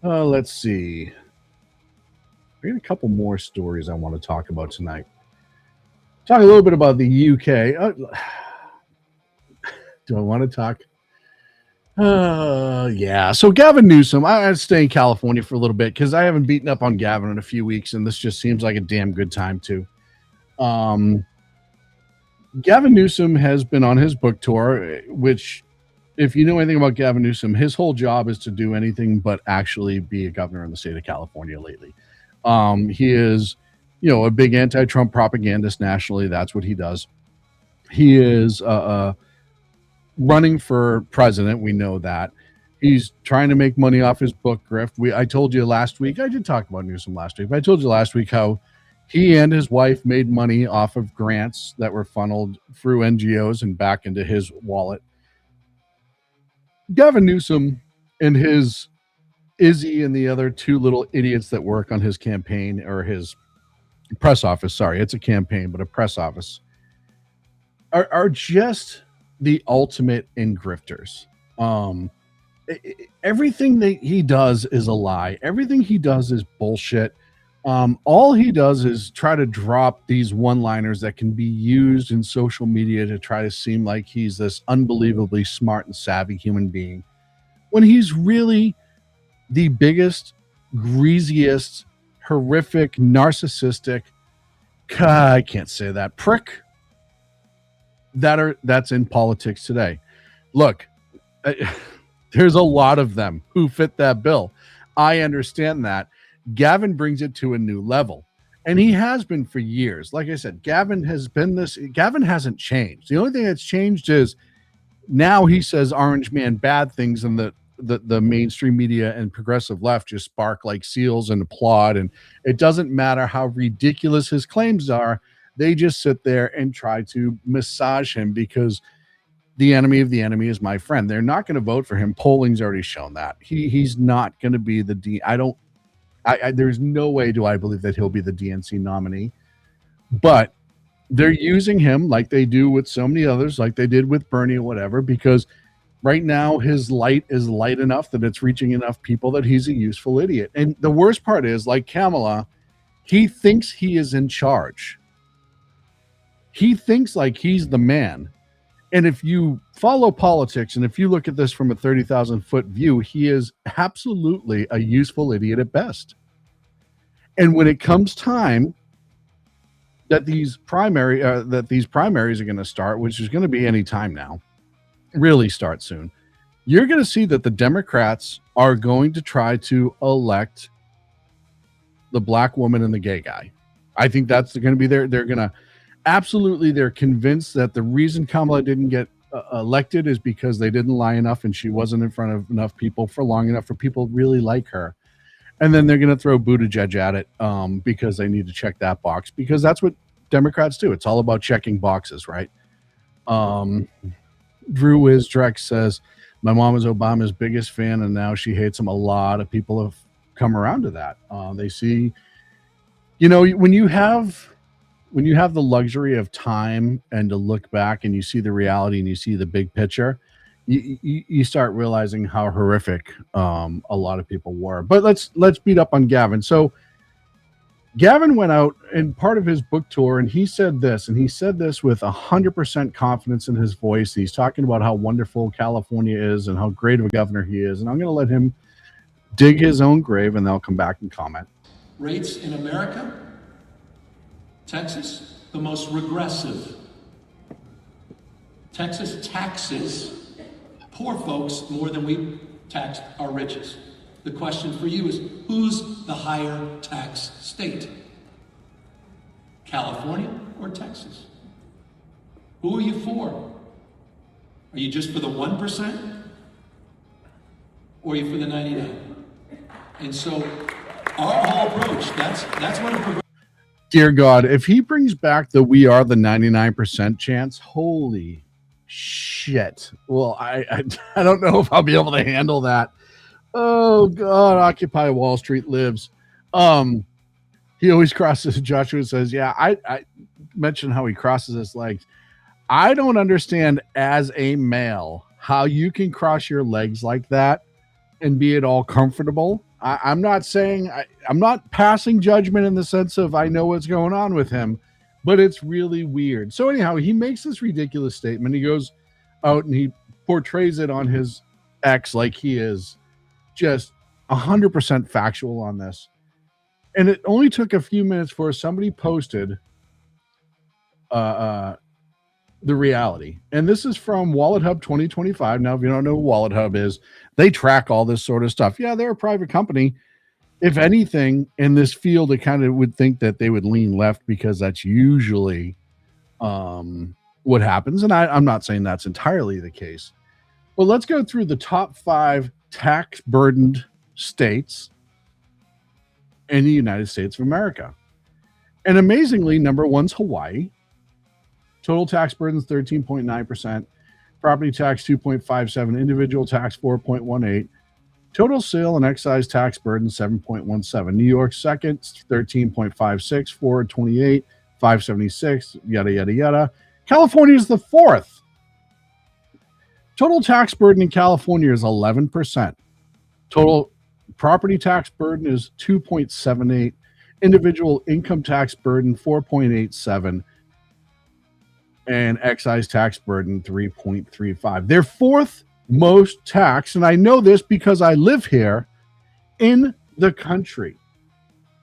Let's see. I got a couple more stories I want to talk about tonight. Talk a little bit about the UK. Do I want to talk? Yeah. So Gavin Newsom, I'd stay in California for a little bit because I haven't beaten up on Gavin in a few weeks, and this just seems like a damn good time too. Gavin Newsom has been on his book tour, which, if you know anything about Gavin Newsom, his whole job is to do anything but actually be a governor in the state of California lately. He is, a big anti-Trump propagandist nationally. That's what he does. He is running for president. We know that. He's trying to make money off his book grift. I told you last week, I did talk about Newsom last week, but I told you last week how he and his wife made money off of grants that were funneled through NGOs and back into his wallet. Gavin Newsom and his Izzy and the other two little idiots that work on his campaign, or his press office, sorry, it's a campaign, but a press office, are just the ultimate in grifters. Everything that he does is a lie. Everything he does is bullshit. All he does is try to drop these one-liners that can be used in social media to try to seem like he's this unbelievably smart and savvy human being, when he's really the biggest, greasiest, horrific, narcissistic, I can't say that, prick that's in politics today. Look, there's a lot of them who fit that bill. I understand that. Gavin brings it to a new level, and he has been for years. Like I said, Gavin hasn't changed. The only thing that's changed is now he says Orange Man bad things, and the mainstream media and progressive left just spark like seals and applaud, and it doesn't matter how ridiculous his claims are. They just sit there and try to massage him because the enemy of the enemy is my friend. They're not going to vote for him. Polling's already shown that. He's not going to be the there's no way do I believe that he'll be the DNC nominee, but they're using him like they do with so many others, like they did with Bernie or whatever, because right now his light is light enough that it's reaching enough people that he's a useful idiot. And the worst part is, like Kamala, he thinks he is in charge. He thinks like he's the man. And if you follow politics and if you look at this from a 30,000 foot view, he is absolutely a useful idiot at best. And when it comes time that these primaries are going to start, which is going to be any time now, really start soon, you're going to see that the Democrats are going to try to elect the black woman and the gay guy. I think that's going to be they're going to absolutely, they're convinced that the reason Kamala didn't get elected is because they didn't lie enough and she wasn't in front of enough people for long enough for people to really like her. And then they're going to throw Buttigieg at it because they need to check that box, because that's what Democrats do. It's all about checking boxes, right? Drew Wizdrex says, my mom is Obama's biggest fan and now she hates him. A lot of people have come around to that. They see, when you have the luxury of time and to look back and you see the reality and you see the big picture, you start realizing how horrific a lot of people were. But let's beat up on Gavin. So Gavin went out in part of his book tour and he said this with 100% confidence in his voice. He's talking about how wonderful California is and how great of a governor he is. And I'm going to let him dig his own grave and they'll come back and comment. Rates in America, Texas, the most regressive. Texas taxes poor folks more than we tax our richest. The question for you is, who's the higher tax state? California or Texas? Who are you for? Are you just for the 1%? Or are you for the 99? And so our whole approach, that's what a dear God, if he brings back the we are the 99% chance, holy shit. Well, I don't know if I'll be able to handle that. Oh God, Occupy Wall Street lives. He always crosses, Joshua says, yeah, I mentioned how he crosses his legs. I don't understand as a male how you can cross your legs like that and be at all comfortable. I'm not saying, I'm not passing judgment in the sense of I know what's going on with him, but it's really weird. So anyhow, he makes this ridiculous statement. He goes out and he portrays it on his ex like he is just 100% factual on this. And it only took a few minutes for somebody posted the reality. And this is from Wallet Hub 2025. Now, if you don't know what Wallet Hub is, they track all this sort of stuff. Yeah, they're a private company. If anything, in this field, it kind of would think that they would lean left because that's usually what happens. And I'm not saying that's entirely the case. But let's go through the top 5 tax-burdened states in the United States of America. And amazingly, number 1's Hawaii. Total tax burden is 13.9%. Property tax 2.57. Individual tax 4.18. Total sale and excise tax burden 7.17. New York second, 13.56. Florida 28, 576. Yada yada yada. California is the 4th. Total tax burden in California is 11%. Total property tax burden is 2.78. individual income tax burden 4.87, and excise tax burden 3.35. Their fourth most tax, and I know this because I live here, in the country.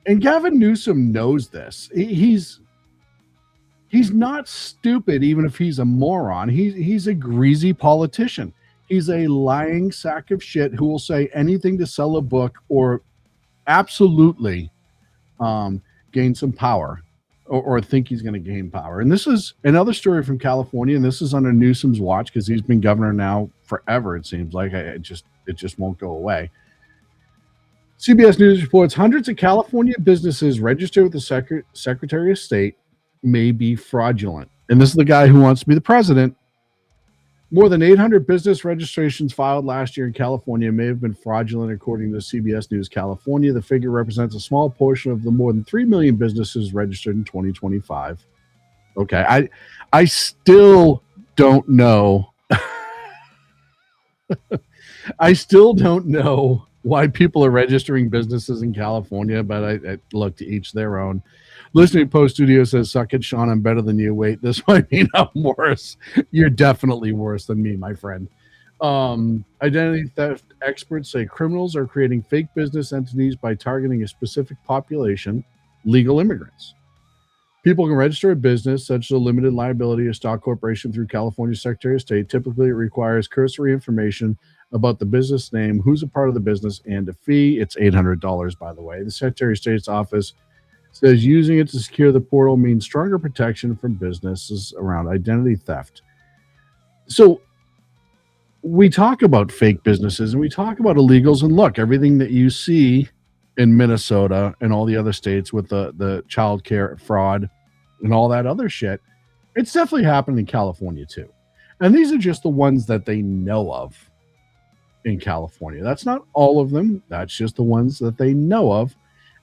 And Gavin Newsom knows this. He's not stupid, even if he's a moron. He's a greasy politician. He's a lying sack of shit who will say anything to sell a book or absolutely gain some power or think he's going to gain power. And this is another story from California, and this is under Newsom's watch because he's been governor now forever, it seems like. It just won't go away. CBS News reports hundreds of California businesses registered with the Secretary of State may be fraudulent. And this is the guy who wants to be the president. More than 800 business registrations filed last year in California may have been fraudulent, according to CBS News California. The figure represents a small portion of the more than 3 million businesses registered in 2025. Okay, I still don't know. I still don't know why people are registering businesses in California, but I look, to each their own. Listening Post Studio says, suck it, Shaun, I'm better than you. Wait, this might mean I'm worse. You're definitely worse than me, my friend. Identity theft experts say criminals are creating fake business entities by targeting a specific population, legal immigrants. People can register a business, such as a limited liability or stock corporation, through California Secretary of State. Typically, it requires cursory information about the business name, who's a part of the business, and a fee. It's $800, by the way. The Secretary of State's office says using it to secure the portal means stronger protection from businesses around identity theft. So we talk about fake businesses and we talk about illegals, and look, everything that you see in Minnesota and all the other states with the child care fraud and all that other shit, it's definitely happened in California too. And these are just the ones that they know of in California. That's not all of them. That's just the ones that they know of.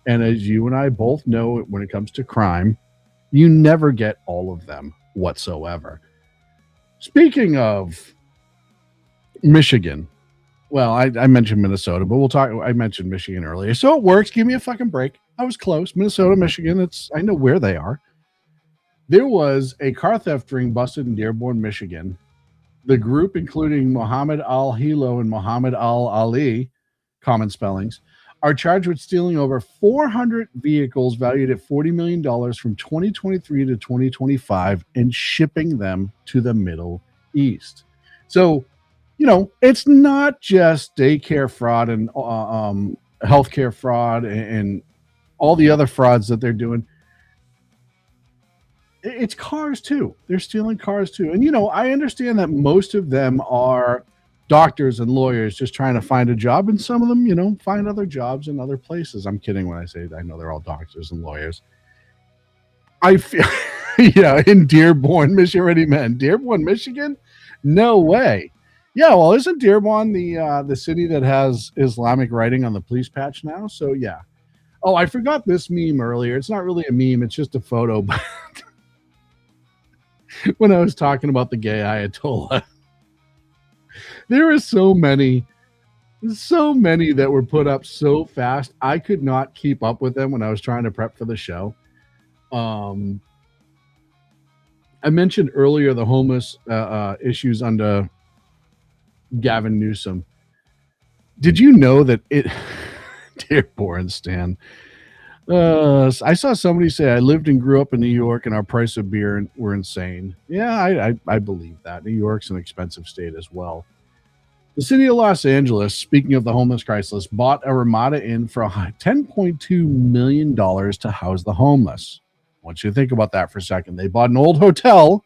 And as you and I both know, when it comes to crime, you never get all of them whatsoever. Speaking of Michigan, well, I mentioned Minnesota, but we'll talk. I mentioned Michigan earlier, so it works. Give me a fucking break. I was close. Minnesota, Michigan. I know where they are. There was a car theft ring busted in Dearborn, Michigan. The group, including Mohammed Al-Hilo and Mohammed Al-Ali, common spellings, are charged with stealing over 400 vehicles valued at $40 million from 2023 to 2025 and shipping them to the Middle East. So, it's not just daycare fraud and healthcare fraud and all the other frauds that they're doing. It's cars too. They're stealing cars too. And, I understand that most of them are doctors and lawyers just trying to find a job. And some of them, find other jobs in other places. I'm kidding when I say I know they're all doctors and lawyers. I feel, in Dearborn, Michigan. Dearborn, Michigan? No way. Yeah, well, isn't Dearborn the city that has Islamic writing on the police patch now? So, yeah. Oh, I forgot this meme earlier. It's not really a meme. It's just a photo. But when I was talking about the gay Ayatollah, there are so many that were put up so fast. I could not keep up with them when I was trying to prep for the show. I mentioned earlier the homeless issues under Gavin Newsom. Did you know that Dearborn, Stan. I saw somebody say, I lived and grew up in New York and our price of beer were insane. Yeah, I believe that. New York's an expensive state as well. The city of Los Angeles, speaking of the homeless crisis, bought a Ramada Inn for $10.2 million to house the homeless. I want you to think about that for a second. They bought an old hotel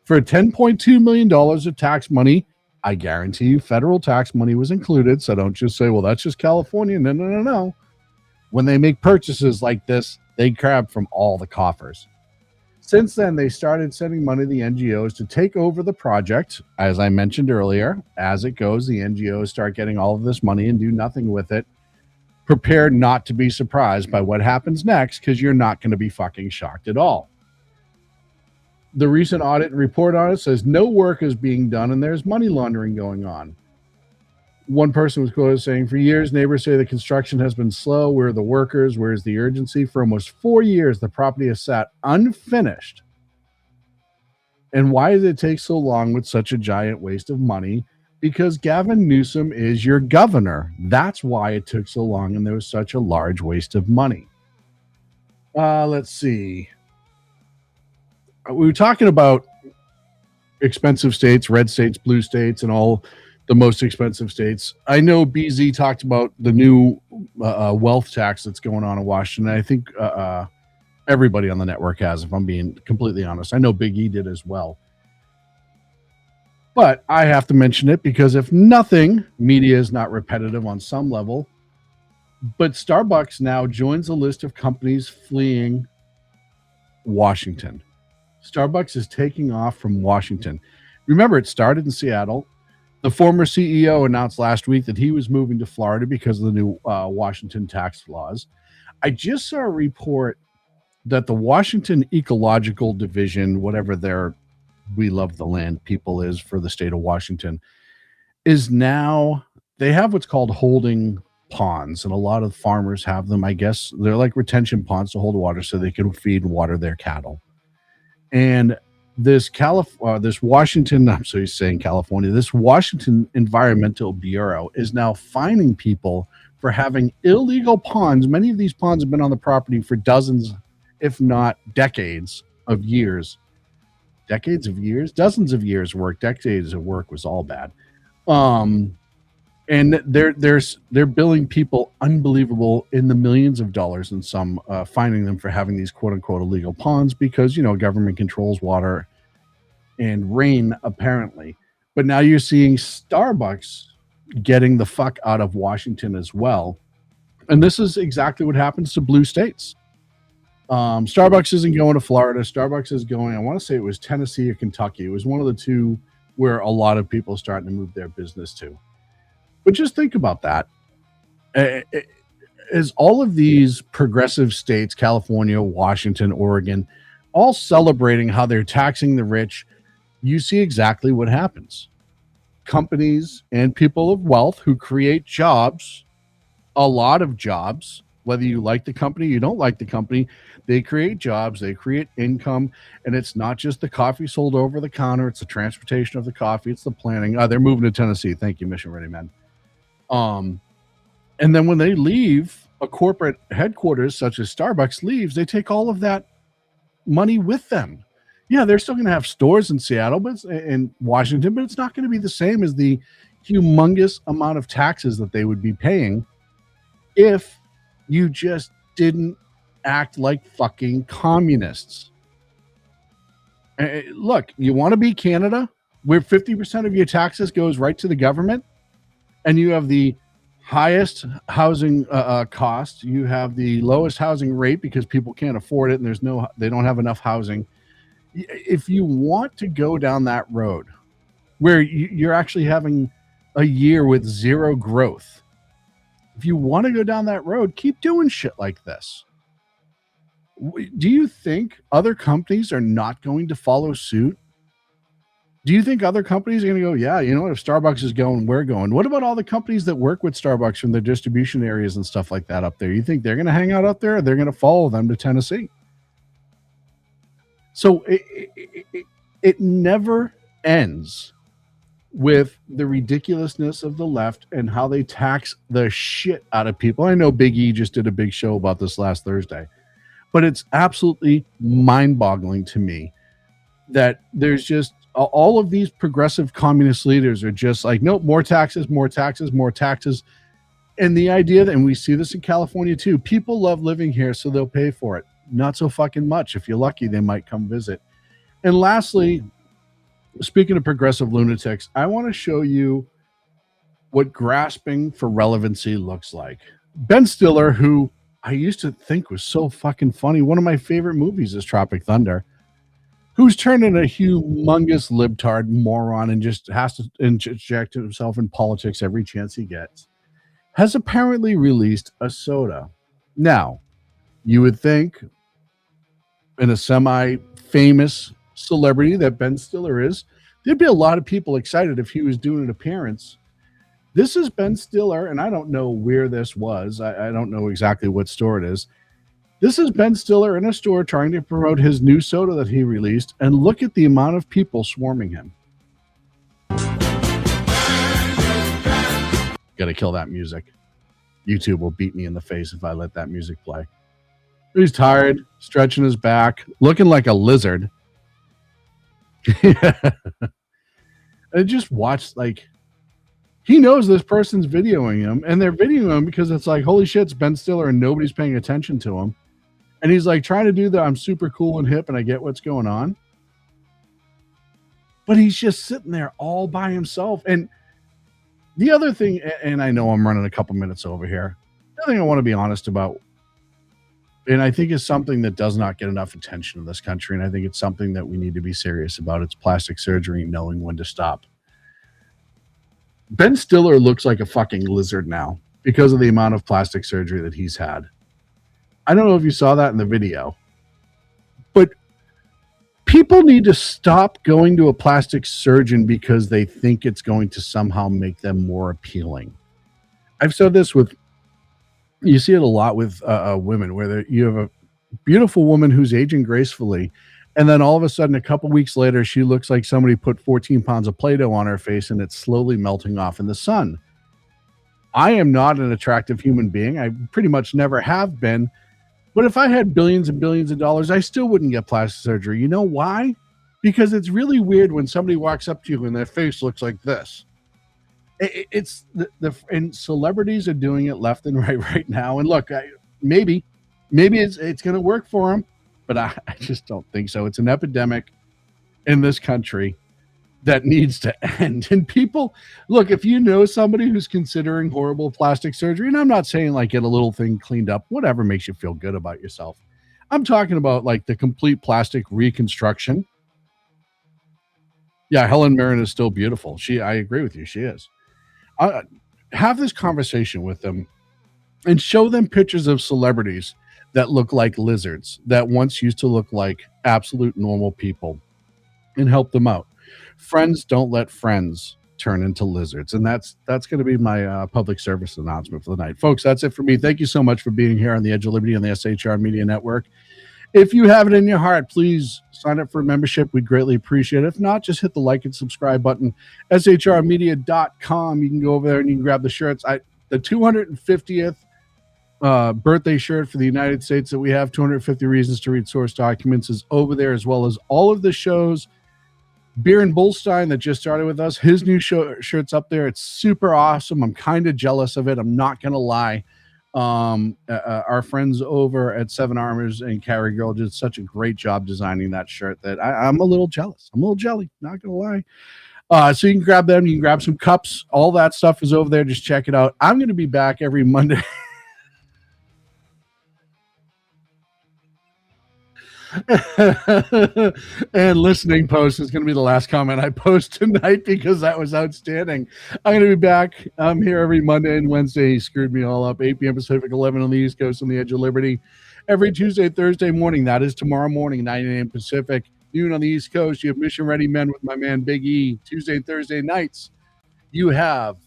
for $10.2 million of tax money. I guarantee you federal tax money was included, so don't just say, well, that's just California. No. When they make purchases like this, they grab from all the coffers. Since then, they started sending money to the NGOs to take over the project. As I mentioned earlier, as it goes, the NGOs start getting all of this money and do nothing with it. Prepare not to be surprised by what happens next, because you're not going to be fucking shocked at all. The recent audit and report on it says no work is being done and there's money laundering going on. One person was quoted saying, "For years, neighbors say the construction has been slow. Where are the workers? Where is the urgency? For almost 4 years, the property has sat unfinished. And why does it take so long with such a giant waste of money? Because Gavin Newsom is your governor. That's why it took so long and there was such a large waste of money." Let's see. We were talking about expensive states, red states, blue states, and all the most expensive states. I know BZ talked about the new wealth tax that's going on in Washington. I think everybody on the network has, if I'm being completely honest. I know Big E did as well. But I have to mention it because if nothing, media is not repetitive on some level. But Starbucks now joins a list of companies fleeing Washington. Starbucks is taking off from Washington. Remember, it started in Seattle. The former CEO announced last week that he was moving to Florida because of the new Washington tax laws. I just saw a report that the Washington Ecological Division, whatever their We Love the Land people is for the state of Washington, is now, they have what's called holding ponds, and a lot of farmers have them. I guess they're like retention ponds to hold water so they can feed and water their cattle. And this Washington, I'm sorry, saying California, this Washington Environmental Bureau is now fining people for having illegal ponds. Many of these ponds have been on the property for dozens, if not decades of years. Decades of years? Dozens of years work. Decades of work was all bad. And they're billing people unbelievable in the millions of dollars, and some fining them for having these quote unquote illegal ponds because, you know, government controls water and rain apparently. But now you're seeing Starbucks getting the fuck out of Washington as well. And this is exactly what happens to blue states. Starbucks isn't going to Florida. Starbucks is going, I want to say it was Tennessee or Kentucky. It was one of the two where a lot of people are starting to move their business to. But just think about that. As all of these progressive states, California, Washington, Oregon, all celebrating how they're taxing the rich, you see exactly what happens. Companies and people of wealth who create jobs, a lot of jobs, whether you like the company, you don't like the company, they create jobs, they create income, and it's not just the coffee sold over the counter, it's the transportation of the coffee, it's the planning. They're moving to Tennessee. Thank you, Mission Ready Men. And then when they leave a corporate headquarters such as Starbucks leaves, they take all of that money with them. Yeah, they're still going to have stores in Seattle, but in Washington, but it's not going to be the same as the humongous amount of taxes that they would be paying if you just didn't act like fucking communists. Look, you want to be Canada, where 50% of your taxes goes right to the government, and you have the highest housing cost, you have the lowest housing rate because people can't afford it, and they don't have enough housing. If you want to go down that road where you're actually having a year with zero growth, if you want to go down that road, keep doing shit like this. Do you think other companies are not going to follow suit? Do you think other companies are going to go, yeah, you know what, if Starbucks is going, we're going? What about all the companies that work with Starbucks from their distribution areas and stuff like that up there? You think they're going to hang out up there, or they're going to follow them to Tennessee? So it never ends with the ridiculousness of the left and how they tax the shit out of people. I know Big E just did a big show about this last Thursday, but it's absolutely mind-boggling to me that there's just all of these progressive communist leaders are just like, nope, more taxes, more taxes, more taxes. And the idea that, and we see this in California too, people love living here, so they'll pay for it. Not so fucking much. If you're lucky, they might come visit. And lastly, speaking of progressive lunatics, I want to show you what grasping for relevancy looks like. Ben Stiller, who I used to think was so fucking funny, one of my favorite movies is Tropic Thunder, who's turned into a humongous libtard moron and just has to inject himself in politics every chance he gets, has apparently released a soda. Now, you would think in a semi-famous celebrity that Ben Stiller is, there'd be a lot of people excited if he was doing an appearance This is Ben Stiller, and I don't know where this was. I don't know exactly what store it is. This is Ben Stiller in a store trying to promote his new soda that he released, and look at the amount of people swarming him. Gotta kill that music. YouTube will beat me in the face if I let that music play. He's tired, stretching his back, looking like a lizard. And just watch, like, he knows this person's videoing him, and they're videoing him because it's like, holy shit, it's Ben Stiller, and nobody's paying attention to him. And he's like trying to do the I'm super cool and hip and I get what's going on. But he's just sitting there all by himself. And the other thing, and I know I'm running a couple minutes over here, the other thing I want to be honest about, and I think is something that does not get enough attention in this country, and I think it's something that we need to be serious about, it's plastic surgery, knowing when to stop. Ben Stiller looks like a fucking lizard now because of the amount of plastic surgery that he's had. I don't know if you saw that in the video, but people need to stop going to a plastic surgeon because they think it's going to somehow make them more appealing. I've said this with, you see it a lot with women, where you have a beautiful woman who's aging gracefully, and then all of a sudden, a couple weeks later, she looks like somebody put 14 pounds of Play-Doh on her face and it's slowly melting off in the sun. I am not an attractive human being. I pretty much never have been. But if I had billions and billions of dollars, I still wouldn't get plastic surgery. You know why? Because it's really weird when somebody walks up to you and their face looks like this. It's and celebrities are doing it left and right now. And look, maybe it's going to work for them, but I just don't think so. It's an epidemic in this country that needs to end. And people, look, if you know somebody who's considering horrible plastic surgery, and I'm not saying like get a little thing cleaned up, whatever makes you feel good about yourself. I'm talking about like the complete plastic reconstruction. Yeah, Helen Mirren is still beautiful. I agree with you. She is. Have this conversation with them and show them pictures of celebrities that look like lizards that once used to look like absolute normal people, and help them out. Friends don't let friends turn into lizards. And that's going to be my public service announcement for the night. Folks, that's it for me. Thank you so much for being here on the Edge of Liberty on the SHR Media Network. If you have it in your heart, please sign up for a membership. We'd greatly appreciate it. If not, just hit the like and subscribe button. shrmedia.com. You can go over there and you can grab the shirts. The 250th birthday shirt for the United States that we have, 250 Reasons to Read Source Documents, is over there, as well as all of the shows. Beer Bullstein that just started with us, his new shirt's up there. It's super awesome. I'm kind of jealous of it. I'm not going to lie. Our friends over at Seven Armors and Carrie Girl did such a great job designing that shirt that I'm a little jealous. I'm a little jelly, not going to lie. So you can grab them. You can grab some cups. All that stuff is over there. Just check it out. I'm going to be back every Monday. And listening post is going to be the last comment I post tonight because that was outstanding. I'm going to be back. I'm here every Monday and Wednesday. He screwed me all up. 8 p.m. Pacific, 11 on the East Coast on the Edge of Liberty. Every Tuesday, Thursday morning. That is tomorrow morning, 9 a.m. Pacific, noon on the East Coast. You have Mission Ready Men with my man Big E. Tuesday and Thursday nights, you have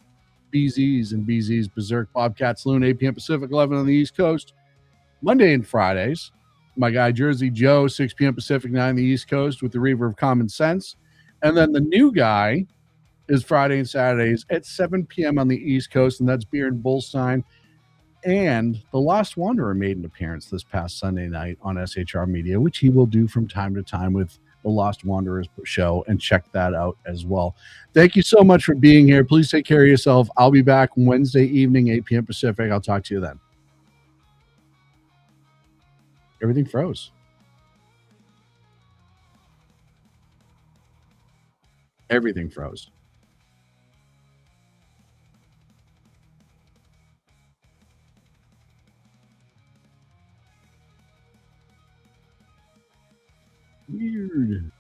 BZ's and BZ's Berserk Bobcat Saloon, 8 p.m. Pacific, 11 on the East Coast. Monday and Fridays, my guy Jersey Joe, 6 p.m. Pacific, 9 on the East Coast with the Reaver of Common Sense. And then the new guy is Friday and Saturdays at 7 p.m. on the East Coast, and that's Beer and Bullstein. And the Lost Wanderer made an appearance this past Sunday night on SHR Media, which he will do from time to time with the Lost Wanderers show, and check that out as well. Thank you so much for being here. Please take care of yourself. I'll be back Wednesday evening, 8 p.m. Pacific. I'll talk to you then. Everything froze. Everything froze. Weird.